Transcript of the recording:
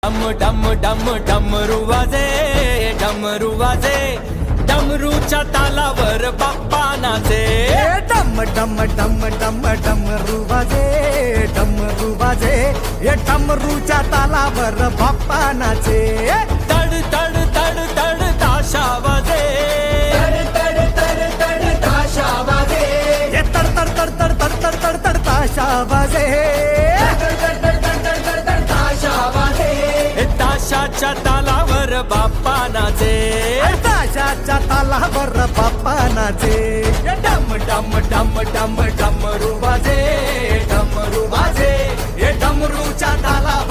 डम डम डमरू वाजे, डमरू वाजे, डमरूच्या तालावर बाप्पा नाचे. डम डम डम डम डमरू वाजे, डमरू वाजे, हे डमरूच्या तालावर बाप्पा नाचे. तड तड तड तड ताशा वाजे, तड तड तड तड ताशा वाजे, हे तड तड तड तड तड तड तड तड ताशा वाजे, तड तड तड तड तड तड तड ताशा वाजे. ताशाच्या तालावर बाप्पा नाचे, ताशाच्या तालावर बाप्पा नाचे. डम डम डम डम डमरू वाजे, डमरू वाजे, हे डमरूच्या तालावर